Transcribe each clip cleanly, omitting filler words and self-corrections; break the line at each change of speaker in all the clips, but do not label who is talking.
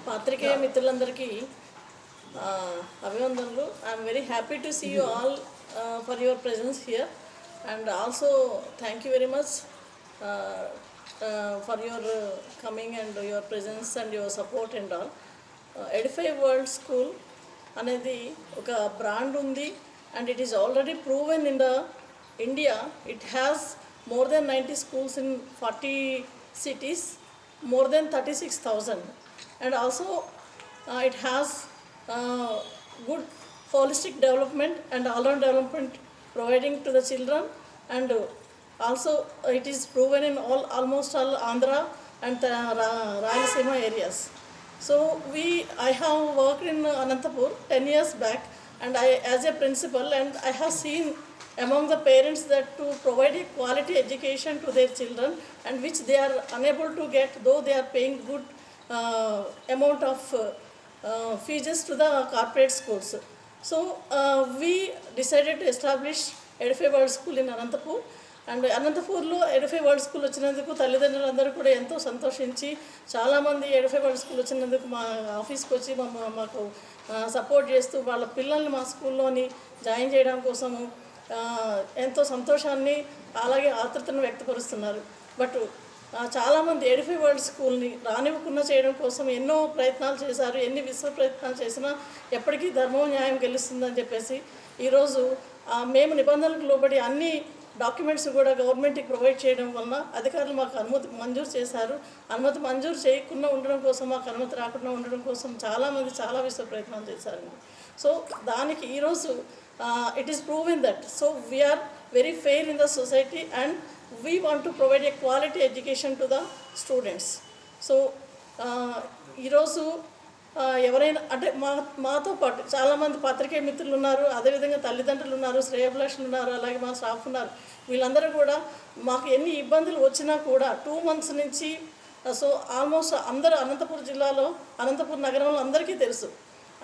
పాత్రికేయ మిత్రులందరికీ అభినందనలు. I'm very happy to see you all for your presence here and also thank you very much for your coming and your presence and your support and all. Edify world school అనేది ఒక brand ఉంది and it is already proven in the India. ఇట్ హ్యాస్ more than 90 schools in 40 cities, more than 36,000, and also it has good holistic development and all-round development providing to the children, and also it is proven in almost all Andhra and Rayalaseema areas. So I have worked in Anantapur 10 years back, and I as a principal, and I have seen among the parents that to provide a quality education to their children, and which they are unable to get, though they are paying good amount of fees to the corporate schools. So we decided to establish Edify World School in Anantapur. And అనంతపూర్లో Edify world school వచ్చినందుకు తల్లిదండ్రులందరూ కూడా ఎంతో సంతోషించి చాలామంది Edify world school వచ్చినందుకు మా ఆఫీస్కి వచ్చి మాకు సపోర్ట్ చేస్తూ వాళ్ళ పిల్లల్ని మా స్కూల్లోని జాయిన్ చేయడం కోసము ఎంతో సంతోషాన్ని అలాగే ఆతృతను వ్యక్తపరుస్తున్నారు. బట్ చాలామంది ఎడిఫై వరల్డ్ స్కూల్ని రానివ్వకుండా చేయడం కోసం ఎన్నో ప్రయత్నాలు చేశారు. ఎన్ని విశ్వ ప్రయత్నాలు చేసినా ఎప్పటికీ ధర్మం న్యాయం గెలుస్తుందని చెప్పేసి ఈరోజు మేము నిబంధనలకు లోబడి అన్ని డాక్యుమెంట్స్ కూడా గవర్నమెంట్కి ప్రొవైడ్ చేయడం వలన అధికారులు మాకు అనుమతి మంజూరు చేశారు. అనుమతి మంజూరు చేయకుండా ఉండడం కోసం, మాకు అనుమతి రాకుండా ఉండడం కోసం చాలామంది చాలా విశ్వ ప్రయత్నాలు చేశారండి. సో దానికి ఈరోజు it is proven that so we are very fair in the society and we want to provide a quality education to the students. So ఈరోజు ఎవరైనా అంటే మాతో పాటు చాలామంది పత్రికేయ మిత్రులు ఉన్నారు, అదేవిధంగా తల్లిదండ్రులు ఉన్నారు, శ్రేయోభిలాషులు ఉన్నారు, అలాగే మా స్టాఫ్ ఉన్నారు. వీళ్ళందరూ కూడా మాకు ఎన్ని ఇబ్బందులు వచ్చినా కూడా 2 months నుంచి సో ఆల్మోస్ట్ అందరూ అనంతపురం జిల్లాలో, అనంతపురం నగరంలో అందరికీ తెలుసు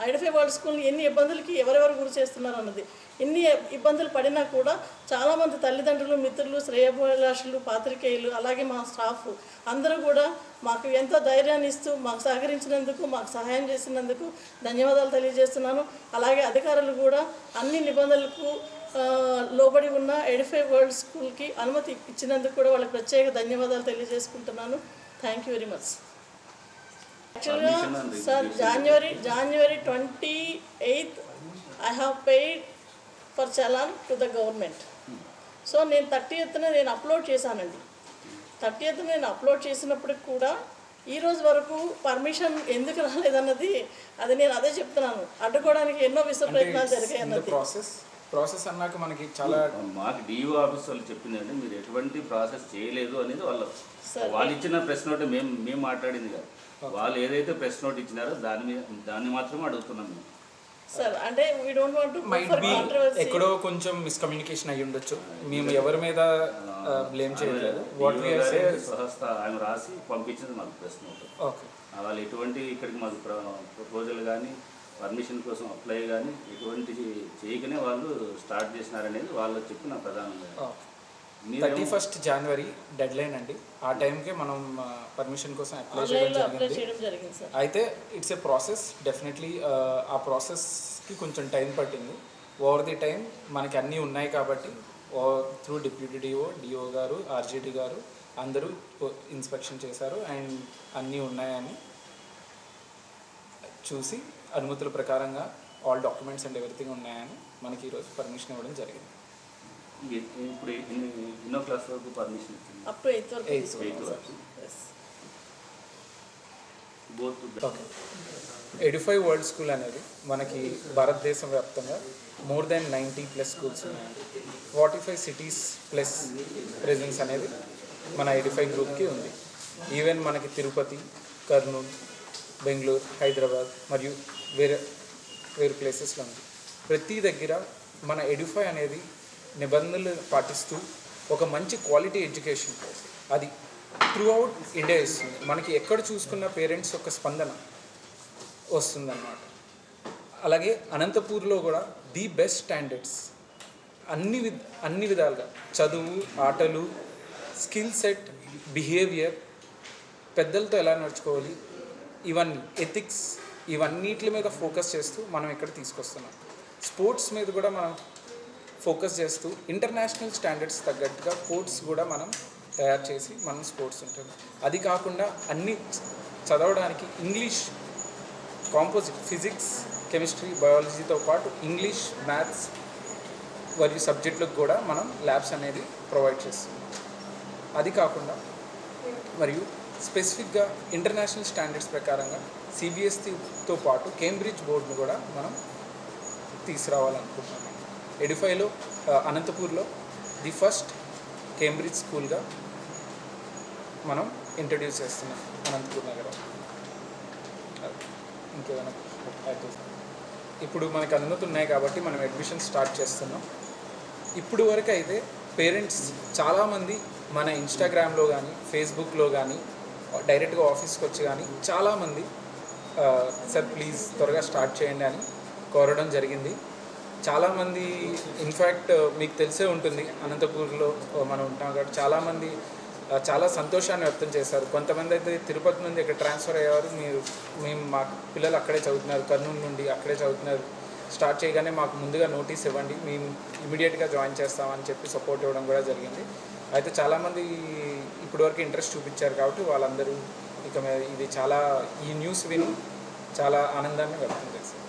ఎడిఫై వరల్డ్ స్కూల్ని ఎన్ని ఇబ్బందులకి ఎవరెవరు గురి చేస్తున్నారు అన్నది. ఎన్ని ఇబ్బందులు పడినా కూడా చాలామంది తల్లిదండ్రులు, మిత్రులు, శ్రేయోభిలాషులు, పాత్రికేయులు, అలాగే మా స్టాఫ్ అందరూ కూడా మాకు ఎంతో ధైర్యాన్ని ఇస్తూ మాకు సహకరించినందుకు, మాకు సహాయం చేసినందుకు ధన్యవాదాలు తెలియజేస్తున్నాను. అలాగే అధికారులు కూడా అన్ని నిబంధనలకు లోబడి ఉన్న ఎడిఫై వరల్డ్ స్కూల్కి అనుమతి ఇచ్చినందుకు కూడా వాళ్ళకి ప్రత్యేక ధన్యవాదాలు తెలియజేసుకుంటున్నాను. Thank you very much. యాక్చువల్గా sir January 28th I have paid for challan to the government. So నేను 30th నేను అప్లోడ్ చేశానండి. 30th నేను అప్లోడ్ చేసినప్పటికి కూడా ఈరోజు వరకు పర్మిషన్ ఎందుకు రాలేదన్నది అది నేను అదే చెప్తున్నాను. అడ్డుకోవడానికి ఎన్నో విశ్వ ప్రయత్నాలు జరిగాయి అన్నది.
ప్రాసెస్ అన్నాక మనకి చాలా
మాకు డిఓ ఆఫీస్ వాళ్ళు చెప్పిందండి, మీరు ఎటువంటి ప్రాసెస్ చేయలేదు అనేది వాళ్ళు ఇచ్చిన ప్రెస్ నోట్ మేము మాట్లాడింది కాదు. వాళ్ళు ఏదైతే ప్రెస్ నోట్ ఇచ్చినారో దాన్ని మాత్రమే అడుగుతున్నాం మేము.
సార్ అంటే వీ డోంట్ వాంట్ టు
ఎక్కడో కొంచెం మిస్కమ్యూనికేషన్ అయ్యి ఉండొచ్చు. మేము ఎవరి మీద బ్లేమ్ చేయలేదు. వాట్ వి సే
స్వహస్త ఆయన రాసి పంపించింది మాకు ప్రెస్ నోట్. ఓకే, వాళ్ళు ఎటువంటి ఇక్కడికి మాకు ప్రపోజల్ కానీ పర్మిషన్ కోసం అప్లై కానీ ఎటువంటి చేయకనే వాళ్ళు స్టార్ట్ చేసినారనేది వాళ్ళు చెప్పిన ప్రధానంగా.
31st January డెడ్ లైన్ అండి. ఆ టైంకే మనం పర్మిషన్ కోసం అప్లై చేయడం జరిగింది. అయితే ఇట్స్ ఏ ప్రాసెస్. డెఫినెట్లీ ఆ ప్రాసెస్కి కొంచెం టైం పట్టింది. ఓవర్ ది టైం మనకి అన్నీ ఉన్నాయి కాబట్టి త్రూ డిప్యూటీ డిఓ గారు, ఆర్జేటీ గారు అందరూ ఇన్స్పెక్షన్ చేశారు అండ్ అన్నీ ఉన్నాయని చూసి అనుమతుల ప్రకారంగా ఆల్ డాక్యుమెంట్స్ అండ్ ఎవ్రీథింగ్ ఉన్నాయని మనకి ఈరోజు పర్మిషన్ ఇవ్వడం జరిగింది.
ఇప్పుడు ఎన్నో క్లాస్ వరకు పర్మిషన్ ఇచ్చింది?
అప్ టు 8th వరకు.
ఓకే, ఎడిఫై వరల్డ్ స్కూల్ అనేది మనకి భారతదేశం వ్యాప్తంగా మోర్ దెన్ 90+ స్కూల్స్ ఉన్నాయండి. 45 cities ప్లస్ ప్రెజెన్స్ అనేది మన ఎడిఫై గ్రూప్కి ఉంది. ఈవెన్ మనకి తిరుపతి, కర్నూలు, బెంగళూరు, హైదరాబాద్ మరియు వేరే ప్లేసెస్లో ఉంది. ప్రతి దగ్గర మన ఎడిఫై అనేది నిబంధనలు పాటిస్తూ ఒక మంచి క్వాలిటీ ఎడ్యుకేషన్ అది త్రూ అవుట్ ఇండియా ఇస్తుంది. మనకి ఎక్కడ చూసుకున్న పేరెంట్స్ యొక్క స్పందన వస్తుందన్నమాట. అలాగే అనంతపూర్లో కూడా ది బెస్ట్ స్టాండర్డ్స్ అన్ని విధాలుగా చదువు, ఆటలు, స్కిల్ సెట్ బిహేవియర్, పెద్దలతో ఎలా నడుచుకోవాలి, ఇవన్నీ ఎథిక్స్, ఇవన్నిటి మీద ఫోకస్ చేస్తూ మనం ఇక్కడ తీసుకొస్తున్నాం. స్పోర్ట్స్ మీద కూడా మనం ఫోకస్ చేస్తూ ఇంటర్నేషనల్ స్టాండర్డ్స్ తగ్గట్టుగా కోర్ట్స్ కూడా మనం తయారు చేసి మనం స్పోర్ట్స్ ఉంటుంది. అది కాకుండా అన్ని చదవడానికి ఇంగ్లీష్, కాంపోజిట్, ఫిజిక్స్, కెమిస్ట్రీ, బయాలజీతో పాటు ఇంగ్లీష్, మ్యాథ్స్ మరియు సబ్జెక్టులకు కూడా మనం ల్యాబ్స్ అనేది ప్రొవైడ్ చేస్తున్నాం. అది కాకుండా మరియు స్పెసిఫిక్గా ఇంటర్నేషనల్ స్టాండర్డ్స్ ప్రకారంగా సిబిఎస్ఈతో పాటు కేంబ్రిడ్జ్ బోర్డును కూడా మనం తీసుకురావాలనుకుంటున్నాం. ఎడిఫైలో అనంతపూర్లో ది ఫస్ట్ కేంబ్రిడ్జ్ స్కూల్గా మనం ఇంట్రడ్యూస్ చేస్తున్నాం అనంతపూర్ నగరం. ఇంకేమైనా యాడ్ చేస్తాం. ఇప్పుడు మనకు అనుమతి ఉన్నాయి కాబట్టి మనం అడ్మిషన్ స్టార్ట్ చేస్తున్నాం. ఇప్పుడు వరకు అయితే పేరెంట్స్ చాలామంది మన ఇన్స్టాగ్రామ్లో కానీ ఫేస్బుక్లో కానీ డైరెక్ట్గా ఆఫీస్కి వచ్చి కానీ చాలామంది సార్ ప్లీజ్ త్వరగా స్టార్ట్ చేయండి అని కోరడం జరిగింది. చాలామంది ఇన్ఫ్యాక్ట్ మీకు తెలిసే ఉంటుంది, అనంతపూర్లో మనం ఉంటాం కాబట్టి చాలామంది చాలా సంతోషాన్ని వ్యక్తం చేశారు. కొంతమంది అయితే తిరుపతి నుండి ఇక్కడ ట్రాన్స్ఫర్ అయ్యేవారు, మేము మా పిల్లలు అక్కడే చదువుతున్నారు, కర్నూలు నుండి అక్కడే చదువుతున్నారు, స్టార్ట్ చేయగానే మాకు ముందుగా నోటీస్ ఇవ్వండి, మేము ఇమీడియట్గా జాయిన్ చేస్తామని చెప్పి సపోర్ట్ ఇవ్వడం కూడా జరిగింది. అయితే చాలామంది ఇప్పటివరకు ఇంట్రెస్ట్ చూపించారు కాబట్టి వాళ్ళందరూ ఇక ఇది చాలా ఈ న్యూస్ విని చాలా ఆనందాన్ని వ్యక్తం చేశారు.